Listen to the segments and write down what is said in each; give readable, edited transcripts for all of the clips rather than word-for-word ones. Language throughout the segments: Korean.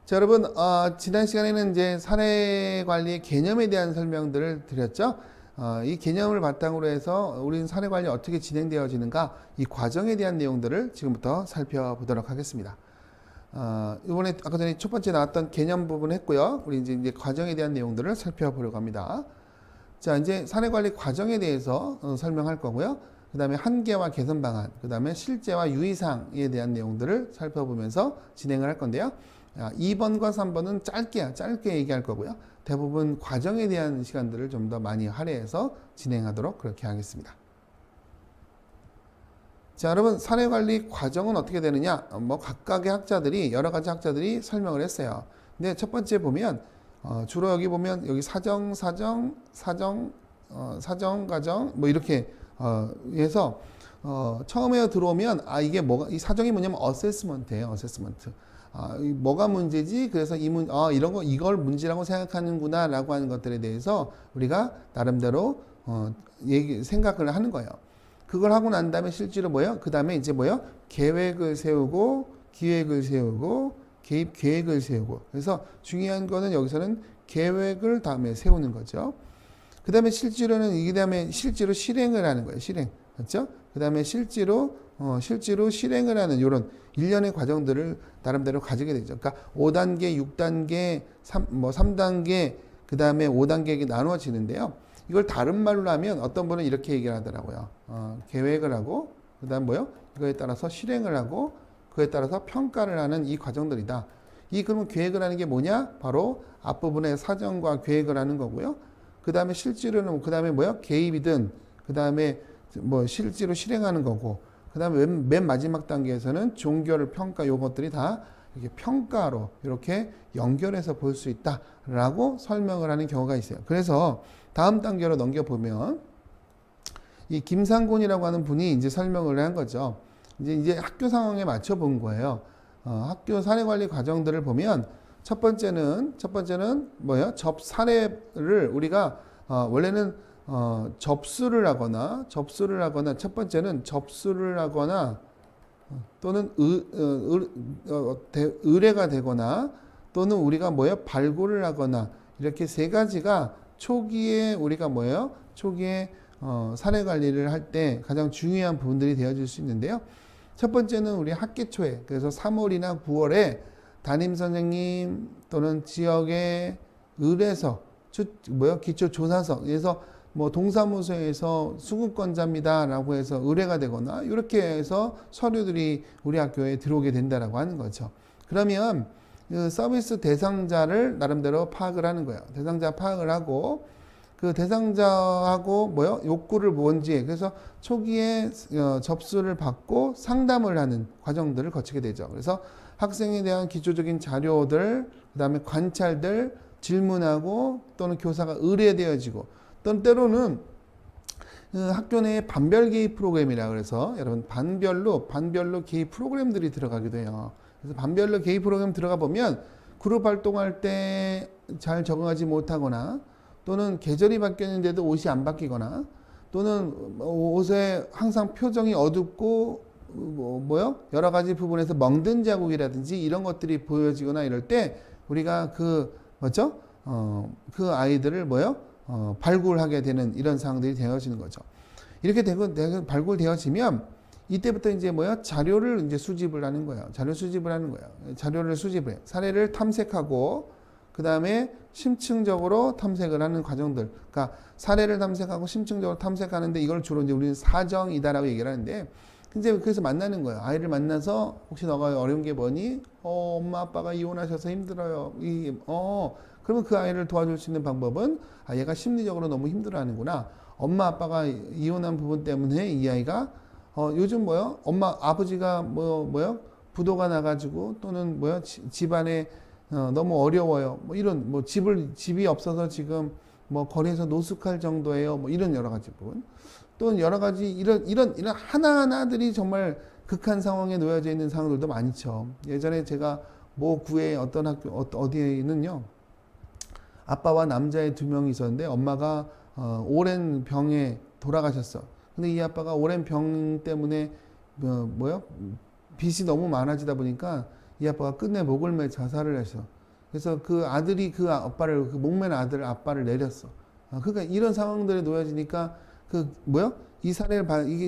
자, 여러분, 지난 시간에는 이제 사내 관리의 개념에 대한 설명들을 드렸죠. 이 개념을 바탕으로 해서 우리는 사내 관리 어떻게 진행되어지는가, 이 과정에 대한 내용들을 지금부터 살펴보도록 하겠습니다. 이번에 아까 전에 첫 번째 나왔던 개념 부분 했고요. 우리 이제 과정에 대한 내용들을 살펴보려고 합니다. 자, 이제 사내 관리 과정에 대해서 설명할 거고요. 그 다음에 한계와 개선 방안, 그 다음에 실제와 유의사항에 대한 내용들을 살펴보면서 진행을 할 건데요. 2번과 3번은 짧게 얘기할 거고요. 대부분 과정에 대한 시간들을 좀 더 많이 할애해서 진행하도록 그렇게 하겠습니다. 자, 여러분, 사내 관리 과정은 어떻게 되느냐? 각각의 학자들이, 여러 가지 학자들이 설명을 했어요. 근데 첫 번째 보면, 주로 여기 보면, 여기 사정, 가정, 이렇게, 해서, 처음에 들어오면, 이게 이 사정이 뭐냐면 어세스먼트예요, 어세스먼트. 뭐가 문제지? 그래서 이걸 문제라고 생각하는구나 라고 하는 것들에 대해서 우리가 나름대로 생각을 하는 거예요. 그걸 하고 난 다음에 실제로 그 다음에 이제 계획을 세우고, 기획을 세우고, 개입 계획을 세우고. 그래서 중요한 거는 여기서는 계획을 다음에 세우는 거죠. 그 다음에 실제로 실행을 하는 거예요. 실행. 맞죠? 그 다음에 실제로 실행을 하는 이런 일련의 과정들을 나름대로 가지게 되죠. 그러니까 5단계, 6단계, 3단계, 그 다음에 5단계가 나누어지는데요. 이걸 다른 말로 하면 어떤 분은 이렇게 얘기를 하더라고요. 계획을 하고, 그 다음 이거에 따라서 실행을 하고, 그에 따라서 평가를 하는 이 과정들이다. 그러면 계획을 하는 게 뭐냐? 바로 앞부분에 사정과 계획을 하는 거고요. 그 다음에 실제로는, 그 다음에 개입이든, 그 다음에 실제로 실행하는 거고, 그 다음에 맨 마지막 단계에서는 종결 평가 요것들이 다 이렇게 평가로 이렇게 연결해서 볼 수 있다라고 설명을 하는 경우가 있어요. 그래서 다음 단계로 넘겨보면 이 김상곤이라고 하는 분이 이제 설명을 한 거죠. 이제 학교 상황에 맞춰 본 거예요. 학교 사내 관리 과정들을 보면 첫 번째는 사례를 우리가 원래는 접수를 하거나 첫 번째는 접수를 하거나 또는 의뢰가 되거나 또는 우리가 발굴을 하거나 이렇게 세 가지가 초기에 우리가 초기에 사내 관리를 할 때 가장 중요한 부분들이 되어질 수 있는데요. 첫 번째는 우리 학기 초에, 그래서 3월이나 9월에 담임 선생님 또는 지역의 의뢰서, 기초조사서에서 동사무소에서 수급권자입니다라고 해서 의뢰가 되거나 이렇게 해서 서류들이 우리 학교에 들어오게 된다라고 하는 거죠. 그러면 그 서비스 대상자를 나름대로 파악을 하는 거예요. 대상자 파악을 하고 그 대상자하고 욕구를 뭔지, 그래서 초기에 접수를 받고 상담을 하는 과정들을 거치게 되죠. 그래서 학생에 대한 기초적인 자료들, 그 다음에 관찰들, 질문하고 또는 교사가 의뢰되어지고 또는 때로는 학교 내에 반별 개입 프로그램이라 그래서 여러분 반별로 개입 프로그램들이 들어가기도 해요. 그래서 반별로 개입 프로그램 들어가 보면 그룹 활동할 때 잘 적응하지 못하거나 또는 계절이 바뀌었는데도 옷이 안 바뀌거나 또는 옷에 항상 표정이 어둡고 여러 가지 부분에서 멍든 자국이라든지 이런 것들이 보여지거나 이럴 때 우리가 그 아이들을 발굴하게 되는 이런 상황들이 되어지는 거죠. 이렇게 발굴되어지면 이때부터 이제 자료를 이제 수집을 하는 거예요. 자료를 수집을 해요. 사례를 탐색하고 그 다음에 심층적으로 탐색을 하는 과정들. 그러니까 사례를 탐색하고 심층적으로 탐색하는데 이걸 주로 이제 우리는 사정이다라고 얘기를 하는데, 이제 그래서 만나는 거예요. 아이를 만나서 혹시 너가 어려운 게 뭐니? 엄마 아빠가 이혼하셔서 힘들어요. 그러면 그 아이를 도와줄 수 있는 방법은 얘가 심리적으로 너무 힘들어하는구나. 엄마 아빠가 이혼한 부분 때문에 이 아이가 요즘 아버지가 부도가 나가지고 또는 집안에 너무 어려워요. 이런 집이 없어서 지금 거리에서 노숙할 정도예요. 이런 여러 가지 부분. 또는 여러 가지 이런 하나하나들이 정말 극한 상황에 놓여져 있는 상황들도 많죠. 예전에 제가 모 구의 어떤 학교 어디에는요. 아빠와 남자애 2명이 있었는데 엄마가 오랜 병에 돌아가셨어. 근데 이 아빠가 오랜 병 때문에 빚이 너무 많아지다 보니까 이 아빠가 끝내 목을 매 자살을 했어. 그래서 그 아들이 그 아빠를, 그 목맨 아들 아빠를 내렸어. 그러니까 이런 상황들에 놓여지니까 그 뭐야? 이게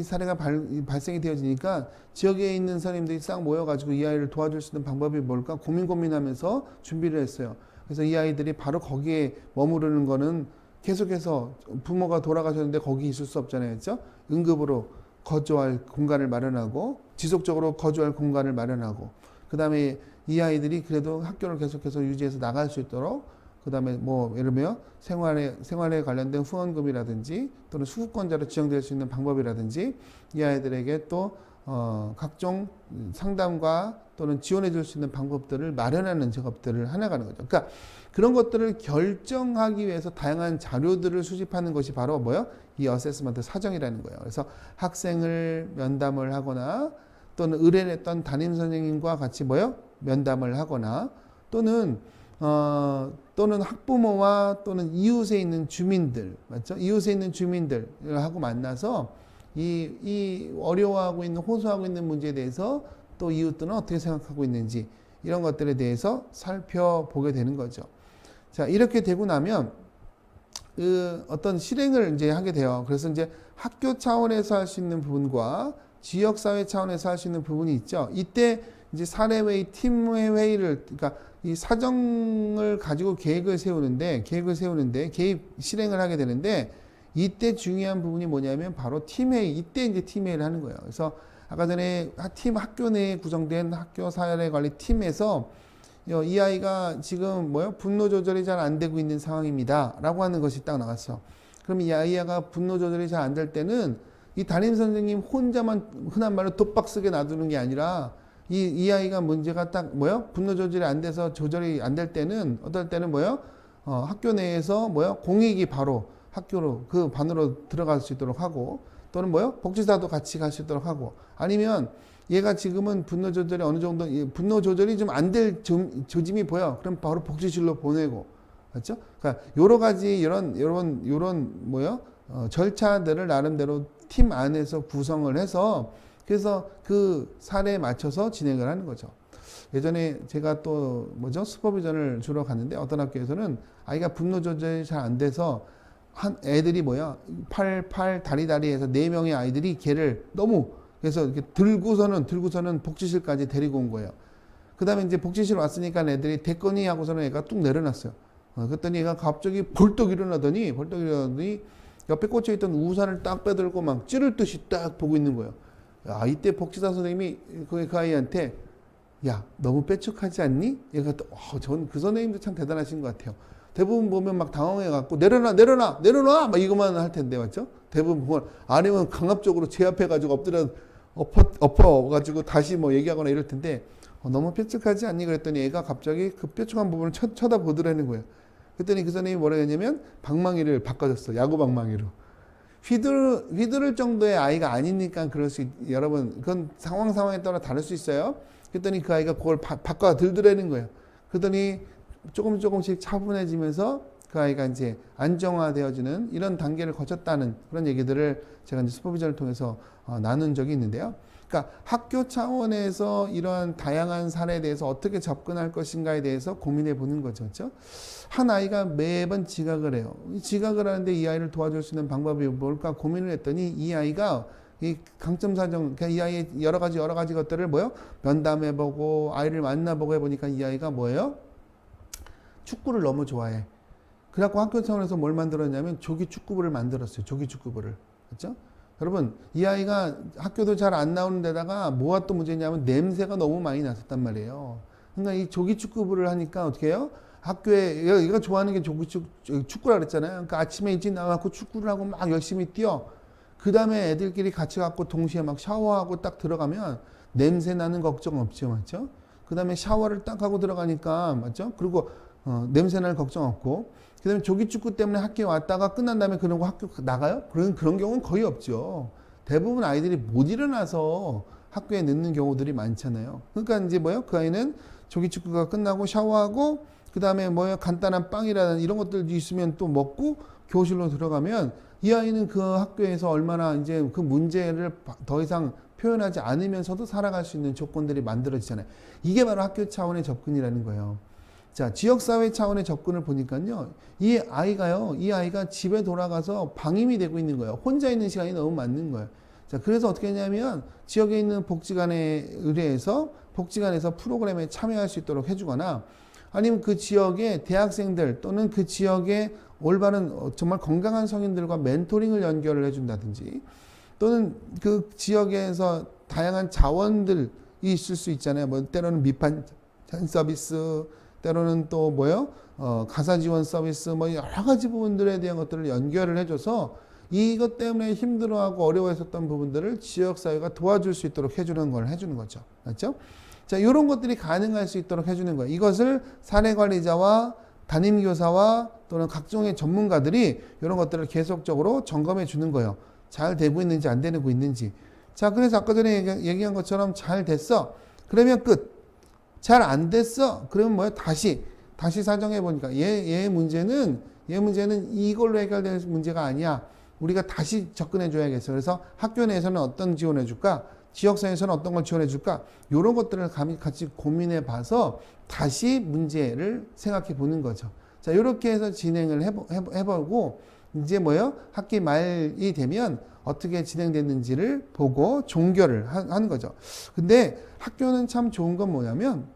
사례가 발생이 되어지니까 지역에 있는 사람들이 싹 모여가지고 이 아이를 도와줄 수 있는 방법이 뭘까 고민하면서 준비를 했어요. 그래서 이 아이들이 바로 거기에 머무르는 거는 계속해서 부모가 돌아가셨는데 거기 있을 수 없잖아요. 그렇죠? 응급으로 거주할 공간을 마련하고 지속적으로 거주할 공간을 마련하고 그 다음에 이 아이들이 그래도 학교를 계속해서 유지해서 나갈 수 있도록 그 다음에 뭐 예를 들면 생활에 관련된 후원금이라든지 또는 수급권자로 지정될 수 있는 방법이라든지 이 아이들에게 또 각종 상담과 또는 지원해 줄 수 있는 방법들을 마련하는 작업들을 해나가는 거죠. 그러니까 그런 것들을 결정하기 위해서 다양한 자료들을 수집하는 것이 바로 뭐요? 이 어세스먼트 사정이라는 거예요. 그래서 학생을 면담을 하거나 또는 의뢰했던 담임 선생님과 같이 뭐요? 면담을 하거나 또는 학부모와 또는 이웃에 있는 주민들, 맞죠? 이웃에 있는 주민들하고 만나서 이 어려워하고 있는, 호소하고 있는 문제에 대해서 또 이웃들은 어떻게 생각하고 있는지 이런 것들에 대해서 살펴보게 되는 거죠. 자, 이렇게 되고 나면 그 어떤 실행을 이제 하게 돼요. 그래서 이제 학교 차원에서 할 수 있는 부분과 지역사회 차원에서 할 수 있는 부분이 있죠. 이때 이제 사례회의, 팀의 회의를, 그러니까 이 사정을 가지고 계획을 세우는데 계획 실행을 하게 되는데 이때 중요한 부분이 뭐냐면 바로 팀회의, 이때 이제 팀회의를 하는 거예요. 그래서 아까 전에 학교 내에 구성된 학교 사회 관리 팀에서 이 아이가 지금 분노 조절이 잘 안 되고 있는 상황입니다. 라고 하는 것이 딱 나왔어. 그럼 이 아이가 분노 조절이 잘 안 될 때는 이 담임 선생님 혼자만 흔한 말로 독박 쓰게 놔두는 게 아니라 이 아이가 문제가 딱 분노 조절이 안 돼서 조절이 안 될 때는 어떨 때는 학교 내에서 공익이 바로 학교로 그 반으로 들어갈 수 있도록 하고 또는 복지사도 같이 갈 수 있도록 하고 아니면 얘가 지금은 분노 조절이 어느 정도 분노 조절이 좀 안 될 조짐이 보여. 그럼 바로 복지실로 보내고 맞죠? 그러니까 여러 가지 이런 절차들을 나름대로 팀 안에서 구성을 해서 그래서 그 사례에 맞춰서 진행을 하는 거죠. 예전에 제가 또 슈퍼비전을 주러 갔는데 어떤 학교에서는 아이가 분노 조절이 잘 안 돼서 한 애들이 팔 다리에서 4명의 아이들이 걔를 너무 그래서 이렇게 들고서는 복지실까지 데리고 온 거예요. 그 다음에 이제 복지실 왔으니까 애들이 됐거니 하고서는 애가 뚝 내려놨어요. 그랬더니 얘가 갑자기 벌떡 일어나더니 옆에 꽂혀있던 우산을 딱 빼들고 막 찌를 듯이 딱 보고 있는 거예요. 야, 이때 복지사 선생님이 그 아이한테 야, 너무 빼촉하지 않니? 얘가 또, 전 그 선생님도 참 대단하신 것 같아요. 대부분 보면 막 당황해갖고 내려놔 막 이것만 할 텐데 맞죠? 대부분 보면 아니면 강압적으로 제 앞에 가지고 엎어가지고 다시 얘기하거나 이럴 텐데 너무 뾰족하지 않니? 그랬더니 애가 갑자기 그 뾰족한 부분을 쳐다보더라는 거예요. 그랬더니 그 선생님이 뭐라 했냐면 방망이를 바꿔줬어. 야구 방망이로. 휘두를 정도의 아이가 아니니까 여러분 그건 상황에 따라 다를 수 있어요. 그랬더니 그 아이가 그걸 바꿔 들더라는 거예요. 그랬더니 조금씩 차분해지면서 그 아이가 이제 안정화되어지는 이런 단계를 거쳤다는 그런 얘기들을 제가 이제 슈퍼비전을 통해서 나눈 적이 있는데요. 그러니까 학교 차원에서 이러한 다양한 사례에 대해서 어떻게 접근할 것인가에 대해서 고민해 보는 거죠. 그렇죠? 한 아이가 매번 지각을 해요. 지각을 하는데 이 아이를 도와줄 수 있는 방법이 뭘까 고민을 했더니 이 아이가 이 강점 사정, 그러니까 이 아이의 여러 가지 것들을 면담해보고 아이를 만나보고 해보니까 이 아이가 축구를 너무 좋아해. 그래갖고 학교 차원에서 뭘 만들었냐면 조기축구부를 만들었어요. 조기축구부를. 그렇죠? 여러분, 이 아이가 학교도 잘 안 나오는 데다가 뭐가 또 문제냐면 냄새가 너무 많이 났었단 말이에요. 그러니까 이 조기축구부를 하니까 어떻게 해요? 학교에, 얘가 좋아하는 게 축구라 그랬잖아요. 그러니까 아침에 일찍 나가고 축구를 하고 막 열심히 뛰어. 그 다음에 애들끼리 같이 갖고 동시에 막 샤워하고 딱 들어가면 냄새 나는 걱정 없죠. 맞죠? 그 다음에 샤워를 딱 하고 들어가니까, 맞죠? 그리고 냄새 날 걱정 없고. 그 다음에 조기축구 때문에 학교에 왔다가 끝난 다음에 그러고 학교 나가요? 그런 경우는 거의 없죠. 대부분 아이들이 못 일어나서 학교에 늦는 경우들이 많잖아요. 그러니까 이제 그 아이는 조기축구가 끝나고 샤워하고 그 다음에 간단한 빵이라든 이런 것들 있으면 또 먹고 교실로 들어가면 이 아이는 그 학교에서 얼마나 이제 그 문제를 더 이상 표현하지 않으면서도 살아갈 수 있는 조건들이 만들어지잖아요. 이게 바로 학교 차원의 접근이라는 거예요. 자, 지역사회 차원의 접근을 보니까요. 이 아이가 집에 돌아가서 방임이 되고 있는 거예요. 혼자 있는 시간이 너무 많은 거예요. 자, 그래서 어떻게 했냐면 지역에 있는 복지관에 의뢰해서 복지관에서 프로그램에 참여할 수 있도록 해주거나 아니면 그 지역의 대학생들 또는 그 지역의 올바른 정말 건강한 성인들과 멘토링을 연결을 해준다든지 또는 그 지역에서 다양한 자원들이 있을 수 있잖아요. 뭐 때로는 밑반찬 서비스, 때로는 또 가사 지원 서비스, 뭐 여러 가지 부분들에 대한 것들을 연결을 해줘서 이것 때문에 힘들어하고 어려워했었던 부분들을 지역사회가 도와줄 수 있도록 해주는 걸 해주는 거죠. 맞죠? 자, 이런 것들이 가능할 수 있도록 해주는 거예요. 이것을 사례관리자와 담임교사와 또는 각종의 전문가들이 이런 것들을 계속적으로 점검해 주는 거예요. 잘 되고 있는지 안 되고 있는지. 자, 그래서 아까 전에 얘기한 것처럼 잘 됐어. 그러면 끝. 잘 안 됐어. 그러면 뭐야? 다시 사정해 보니까 얘 문제는 이걸로 해결될 문제가 아니야. 우리가 다시 접근해 줘야겠어. 그래서 학교 내에서는 어떤 지원해 줄까? 지역사회에서는 어떤 걸 지원해 줄까? 이런 것들을 같이 고민해 봐서 다시 문제를 생각해 보는 거죠. 자, 이렇게 해서 진행을 해보고 이제 학기 말이 되면 어떻게 진행됐는지를 보고 종결을 하는 거죠. 근데 학교는 참 좋은 건 뭐냐면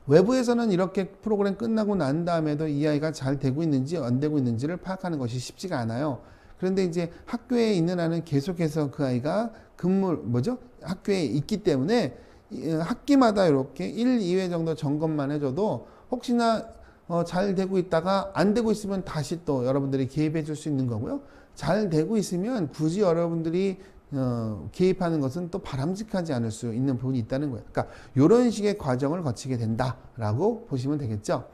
외부에서는 이렇게 프로그램 끝나고 난 다음에도 이 아이가 잘 되고 있는지 안 되고 있는지를 파악하는 것이 쉽지가 않아요. 그런데 이제 학교에 있는 한은 계속해서 그 아이가 학교에 있기 때문에 학기마다 이렇게 1, 2회 정도 점검만 해줘도 혹시나 잘 되고 있다가 안 되고 있으면 다시 또 여러분들이 개입해 줄 수 있는 거고요. 잘 되고 있으면 굳이 여러분들이 개입하는 것은 또 바람직하지 않을 수 있는 부분이 있다는 거예요. 그러니까 이런 식의 과정을 거치게 된다라고 보시면 되겠죠.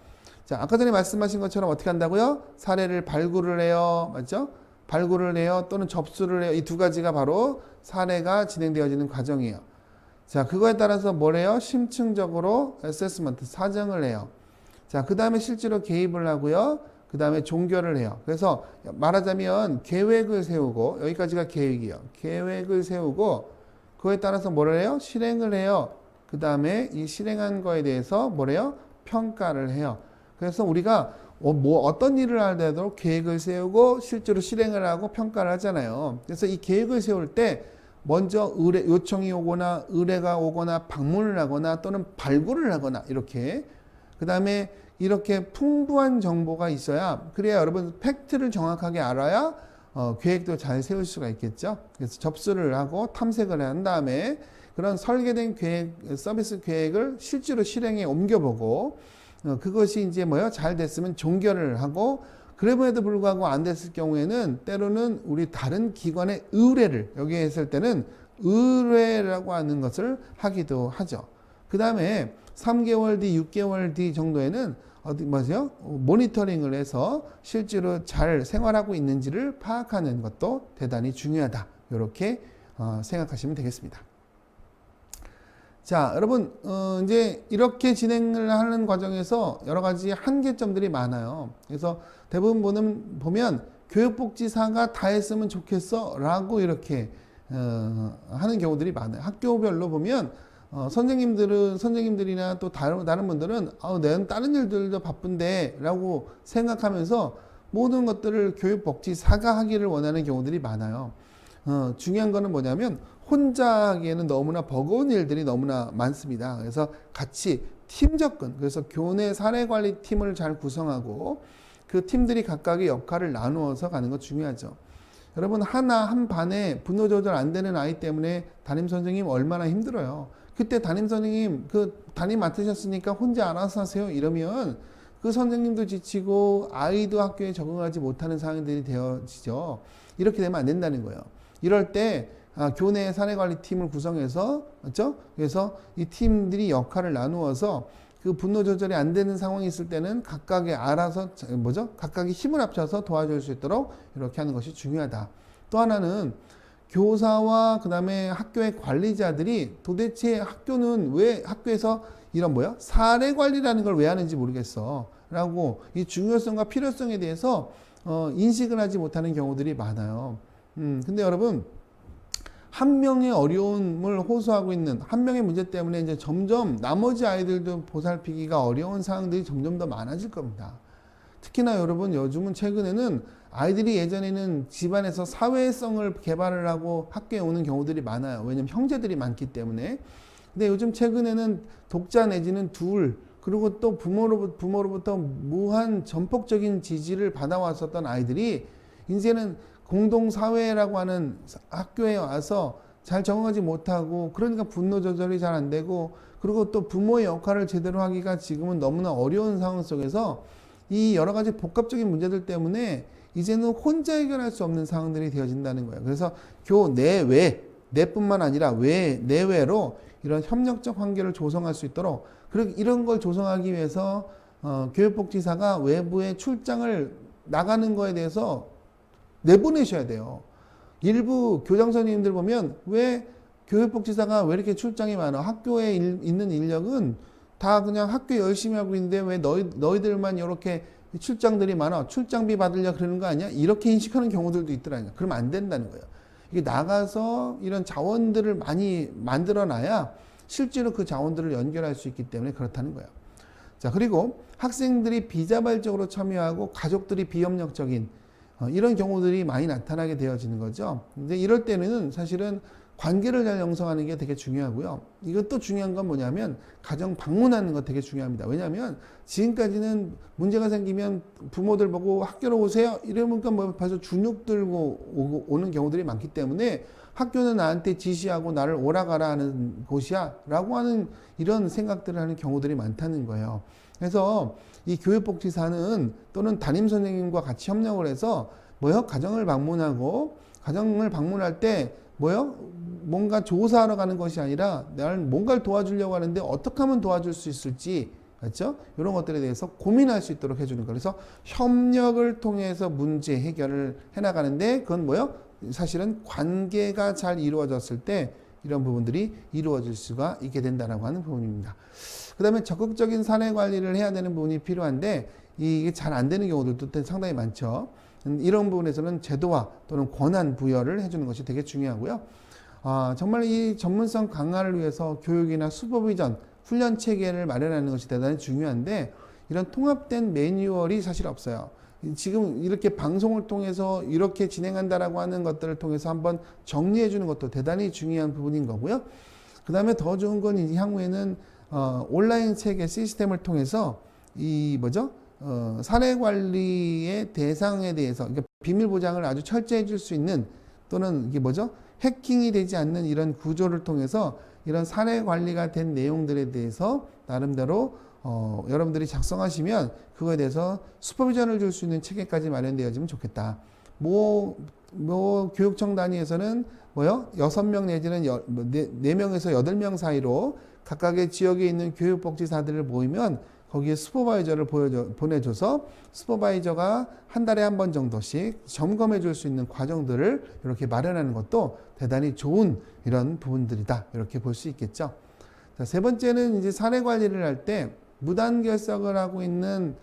자, 아까 전에 말씀하신 것처럼 어떻게 한다고요? 사례를 발굴을 해요. 맞죠? 발굴을 해요. 또는 접수를 해요. 이 두 가지가 바로 사례가 진행되어지는 과정이에요. 자, 그거에 따라서 뭐래요? 심층적으로 어세스먼트, 사정을 해요. 자, 그 다음에 실제로 개입을 하고요. 그 다음에 종결을 해요. 그래서 말하자면 계획을 세우고, 여기까지가 계획이에요. 계획을 세우고, 그거에 따라서 뭐를 해요? 실행을 해요. 그 다음에 이 실행한 거에 대해서 뭐래요? 평가를 해요. 그래서 우리가 어떤 일을 하더라도 계획을 세우고 실제로 실행을 하고 평가를 하잖아요. 그래서 이 계획을 세울 때 먼저 요청이 오거나 의뢰가 오거나 방문을 하거나 또는 발굴을 하거나 이렇게 그 다음에 이렇게 풍부한 정보가 있어야 그래야 여러분 팩트를 정확하게 알아야 계획도 잘 세울 수가 있겠죠. 그래서 접수를 하고 탐색을 한 다음에 그런 설계된 서비스 계획을 실제로 실행에 옮겨보고 그것이 이제 잘 됐으면 종결을 하고 그럼에도 불구하고 안 됐을 경우에는 때로는 우리 다른 기관의 의뢰를 여기에 했을 때는 의뢰라고 하는 것을 하기도 하죠. 그 다음에 3개월 뒤, 6개월 뒤 정도에는 모니터링을 해서 실제로 잘 생활하고 있는지를 파악하는 것도 대단히 중요하다. 이렇게 생각하시면 되겠습니다. 자, 여러분 이제 이렇게 진행을 하는 과정에서 여러 가지 한계점들이 많아요. 그래서 대부분 보면 교육복지사가 다 했으면 좋겠어 라고 이렇게 하는 경우들이 많아요. 학교별로 보면 선생님들이나 또 다른 분들은 내가 다른 일들도 바쁜데 라고 생각하면서 모든 것들을 교육복지사가 하기를 원하는 경우들이 많아요. 중요한 거는 뭐냐면 혼자 하기에는 너무나 버거운 일들이 너무나 많습니다. 그래서 같이 팀 접근, 그래서 교내 사례관리 팀을 잘 구성하고 그 팀들이 각각의 역할을 나누어서 가는 것 중요하죠. 여러분 한 반에 분노 조절 안 되는 아이 때문에 담임 선생님 얼마나 힘들어요. 그때 담임 선생님 담임 맡으셨으니까 혼자 알아서 하세요 이러면 그 선생님도 지치고 아이도 학교에 적응하지 못하는 상황들이 되어지죠. 이렇게 되면 안 된다는 거예요. 이럴 때 교내 사례관리팀을 구성해서 맞죠? 그래서 이 팀들이 역할을 나누어서 그 분노 조절이 안 되는 상황이 있을 때는 각각의 알아서 각각의 힘을 합쳐서 도와줄 수 있도록 이렇게 하는 것이 중요하다. 또 하나는 교사와 그 다음에 학교의 관리자들이 도대체 학교는 왜 학교에서 이런 사례 관리라는 걸 왜 하는지 모르겠어 라고 이 중요성과 필요성에 대해서 인식을 하지 못하는 경우들이 많아요. 근데 여러분 한 명의 어려움을 호소하고 있는 한 명의 문제 때문에 이제 점점 나머지 아이들도 보살피기가 어려운 상황들이 점점 더 많아질 겁니다. 특히나 여러분 요즘은 최근에는 아이들이 예전에는 집안에서 사회성을 개발을 하고 학교에 오는 경우들이 많아요. 왜냐면 형제들이 많기 때문에. 근데 요즘 최근에는 독자 내지는 둘 그리고 또 부모로부터 무한 전폭적인 지지를 받아왔었던 아이들이 이제는 공동사회라고 하는 학교에 와서 잘 적응하지 못하고 그러니까 분노 조절이 잘 안 되고 그리고 또 부모의 역할을 제대로 하기가 지금은 너무나 어려운 상황 속에서 이 여러 가지 복합적인 문제들 때문에 이제는 혼자 해결할 수 없는 상황들이 되어진다는 거예요. 그래서 교 내외, 내뿐만 아니라 내외로 이런 협력적 환경을 조성할 수 있도록 그리고 이런 걸 조성하기 위해서 교육복지사가 외부에 출장을 나가는 거에 대해서 내보내셔야 돼요. 일부 교장 선생님들 보면 왜 교육복지사가 왜 이렇게 출장이 많아? 학교에 있는 인력은 다 그냥 학교 열심히 하고 있는데 왜 너희들만 이렇게 출장들이 많아? 출장비 받으려 그러는 거 아니야? 이렇게 인식하는 경우들도 있더라고요. 그러면 안 된다는 거예요. 이게 나가서 이런 자원들을 많이 만들어 놔야 실제로 그 자원들을 연결할 수 있기 때문에 그렇다는 거예요. 자, 그리고 학생들이 비자발적으로 참여하고 가족들이 비협력적인 이런 경우들이 많이 나타나게 되어지는 거죠. 근데 이럴 때는 사실은 관계를 잘 형성하는 게 되게 중요하고요. 이것도 중요한 건 뭐냐면 가정 방문하는 거 되게 중요합니다. 왜냐하면 지금까지는 문제가 생기면 부모들 보고 학교로 오세요 이러니까 뭐 벌써 주눅 들고 오는 경우들이 많기 때문에 학교는 나한테 지시하고 나를 오라가라 하는 곳이야 라고 하는 이런 생각들을 하는 경우들이 많다는 거예요. 그래서 이 교육복지사는 또는 담임선생님과 같이 협력을 해서 뭐요? 가정을 방문하고 가정을 방문할 때 뭐요? 뭔가 조사하러 가는 것이 아니라 나를 뭔가를 도와주려고 하는데 어떻게 하면 도와줄 수 있을지 그렇죠? 이런 것들에 대해서 고민할 수 있도록 해주는 거. 그래서 협력을 통해서 문제 해결을 해나가는데 그건 뭐요? 사실은 관계가 잘 이루어졌을 때 이런 부분들이 이루어질 수가 있게 된다라고 하는 부분입니다. 그 다음에 적극적인 사내 관리를 해야 되는 부분이 필요한데 이게 잘 안 되는 경우들도 상당히 많죠. 이런 부분에서는 제도화 또는 권한 부여를 해주는 것이 되게 중요하고요. 정말 이 전문성 강화를 위해서 교육이나 슈퍼비전, 훈련 체계를 마련하는 것이 대단히 중요한데 이런 통합된 매뉴얼이 사실 없어요. 지금 이렇게 방송을 통해서 이렇게 진행한다라고 하는 것들을 통해서 한번 정리해 주는 것도 대단히 중요한 부분인 거고요. 그 다음에 더 좋은 건 향후에는 온라인 체계 시스템을 통해서 이 사내 관리의 대상에 대해서 그러니까 비밀 보장을 아주 철저히 해줄 수 있는 또는 이게 해킹이 되지 않는 이런 구조를 통해서 이런 사내 관리가 된 내용들에 대해서 나름대로 여러분들이 작성하시면 그거에 대해서 슈퍼비전을 줄 수 있는 체계까지 마련되어지면 좋겠다. 교육청 단위에서는 6명 내지는 4명에서 8명 사이로 각각의 지역에 있는 교육복지사들을 모이면 거기에 슈퍼바이저를 보내줘서 슈퍼바이저가 한 달에 한 번 정도씩 점검해 줄 수 있는 과정들을 이렇게 마련하는 것도 대단히 좋은 이런 부분들이다. 이렇게 볼 수 있겠죠. 자, 세 번째는 이제 사내 관리를 할 때 무단 결석을 하고 있는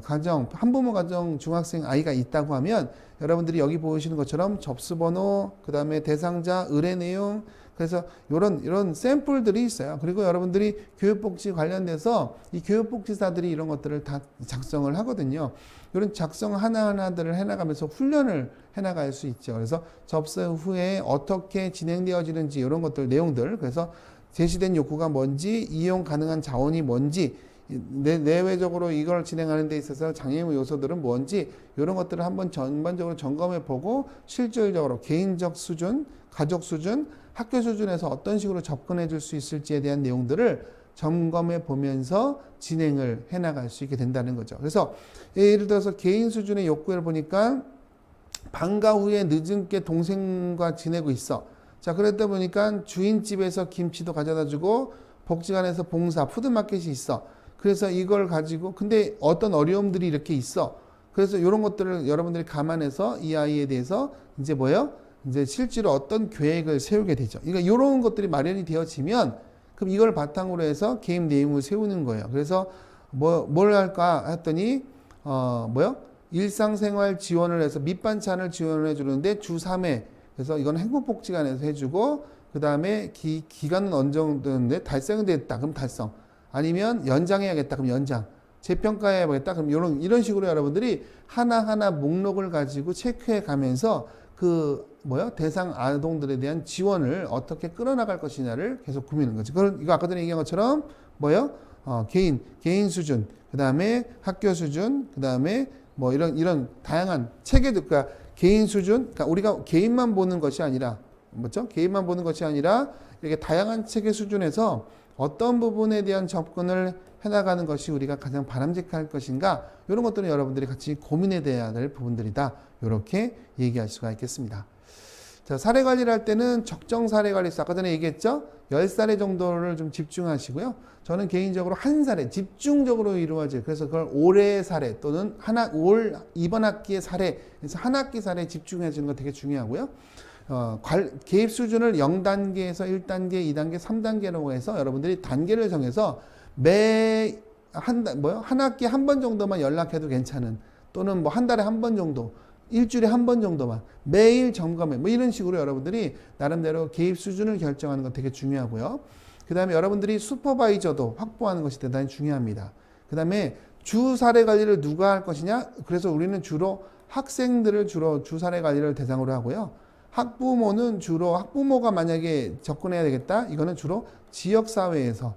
가정, 한부모 가정 중학생 아이가 있다고 하면 여러분들이 여기 보시는 것처럼 접수번호, 그 다음에 대상자, 의뢰 내용, 그래서 이런 샘플들이 있어요. 그리고 여러분들이 교육복지 관련돼서 이 교육복지사들이 이런 것들을 다 작성을 하거든요. 이런 작성 하나하나들을 해나가면서 훈련을 해나갈 수 있죠. 그래서 접수 후에 어떻게 진행되어지는지 이런 것들, 내용들, 그래서 제시된 욕구가 뭔지, 이용 가능한 자원이 뭔지, 내외적으로 이걸 진행하는 데 있어서 장애물 요소들은 뭔지 이런 것들을 한번 전반적으로 점검해 보고 실질적으로 개인적 수준, 가족 수준, 학교 수준에서 어떤 식으로 접근해 줄 수 있을지에 대한 내용들을 점검해 보면서 진행을 해 나갈 수 있게 된다는 거죠. 그래서 예를 들어서 개인 수준의 욕구를 보니까 방과 후에 늦은께 동생과 지내고 있어. 자, 그랬다 보니까 주인집에서 김치도 가져다 주고 복지관에서 봉사, 푸드마켓이 있어. 그래서 이걸 가지고 근데 어떤 어려움들이 이렇게 있어. 그래서 이런 것들을 여러분들이 감안해서 이 아이에 대해서 이제 이제 실제로 어떤 계획을 세우게 되죠. 그러니까 이런 것들이 마련이 되어지면 그럼 이걸 바탕으로 해서 개인 내용을 세우는 거예요. 그래서 뭘 할까 했더니 일상생활 지원을 해서 밑반찬을 지원을 해주는데 주 3회 그래서 이건 행복복지관에서 해주고 그 다음에 기간은 어느 정도인데 달성됐다. 그럼 달성. 아니면 연장해야겠다. 그럼 연장. 재평가해야겠다. 그럼 이런 식으로 여러분들이 하나하나 목록을 가지고 체크해 가면서 대상 아동들에 대한 지원을 어떻게 끌어나갈 것이냐를 계속 고민하는 거지. 이거 아까 전에 얘기한 것처럼 개인 수준, 그 다음에 학교 수준, 그 다음에 이런 다양한 체계도, 그러니까 개인 수준, 그러니까 우리가 개인만 보는 것이 아니라, 개인만 보는 것이 아니라 이렇게 다양한 체계 수준에서 어떤 부분에 대한 접근을 해나가는 것이 우리가 가장 바람직할 것인가, 이런 것들은 여러분들이 같이 고민해 돼야 될 부분들이다. 이렇게 얘기할 수가 있겠습니다. 자, 사례 관리를 할 때는 적정 사례 관리수, 아까 전에 얘기했죠? 10사례 정도를 좀 집중하시고요. 저는 개인적으로 한 사례, 집중적으로 이루어질, 그래서 그걸 올해의 사례 또는 이번 학기의 사례, 그래서 한 학기 사례에 집중해 주는 거 되게 중요하고요. 개입 수준을 0단계에서 1단계, 2단계, 3단계라고 해서 여러분들이 단계를 정해서 한 학기에 한 번 정도만 연락해도 괜찮은, 또는 한 달에 한 번 정도, 일주일에 한 번 정도만 매일 점검해, 이런 식으로 여러분들이 나름대로 개입 수준을 결정하는 건 되게 중요하고요. 그 다음에 여러분들이 슈퍼바이저도 확보하는 것이 대단히 중요합니다. 그 다음에 주 사례 관리를 누가 할 것이냐? 그래서 우리는 주로 학생들을 주 사례 관리를 대상으로 하고요. 학부모가 만약에 접근해야 되겠다, 이거는 주로 지역사회에서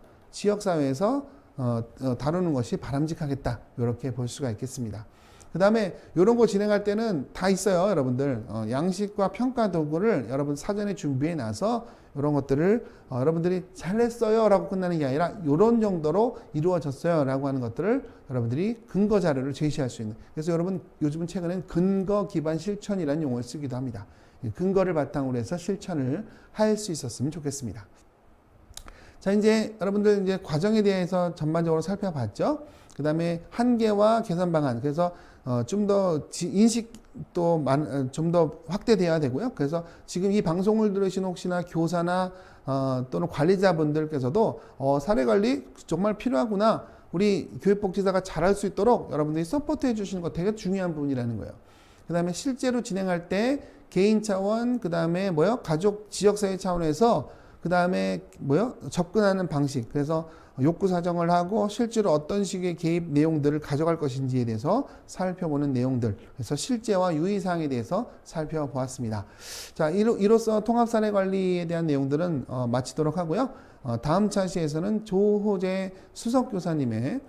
다루는 것이 바람직하겠다, 이렇게 볼 수가 있겠습니다. 그 다음에 이런 거 진행할 때는 다 있어요, 여러분들. 양식과 평가 도구를 여러분 사전에 준비해 놔서 이런 것들을 여러분들이 잘했어요 라고 끝나는 게 아니라 이런 정도로 이루어졌어요 라고 하는 것들을 여러분들이 근거 자료를 제시할 수 있는, 그래서 여러분 요즘은 최근엔 근거 기반 실천이라는 용어를 쓰기도 합니다. 근거를 바탕으로 해서 실천을 할 수 있었으면 좋겠습니다. 자, 이제 여러분들 이제 과정에 대해서 전반적으로 살펴봤죠. 그 다음에 한계와 개선 방안. 그래서 좀 더 인식도 좀 더 확대돼야 되고요. 그래서 지금 이 방송을 들으신 혹시나 교사나 또는 관리자분들께서도 사례 관리 정말 필요하구나, 우리 교육복지사가 잘할 수 있도록 여러분들이 서포트 해주시는 거 되게 중요한 부분이라는 거예요. 그 다음에 실제로 진행할 때 개인 차원, 그 다음에 가족, 지역사회 차원에서 그 다음에 접근하는 방식, 그래서 욕구 사정을 하고 실제로 어떤 식의 개입 내용들을 가져갈 것인지에 대해서 살펴보는 내용들, 그래서 실제와 유의사항에 대해서 살펴보았습니다. 자, 이로써 통합사례 관리에 대한 내용들은 마치도록 하고요. 다음 차시에서는 조호재 수석교사님의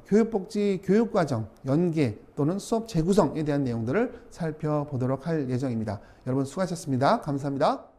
교육복지 교육과정 연계 또는 수업 재구성에 대한 내용들을 살펴보도록 할 예정입니다. 여러분 수고하셨습니다. 감사합니다.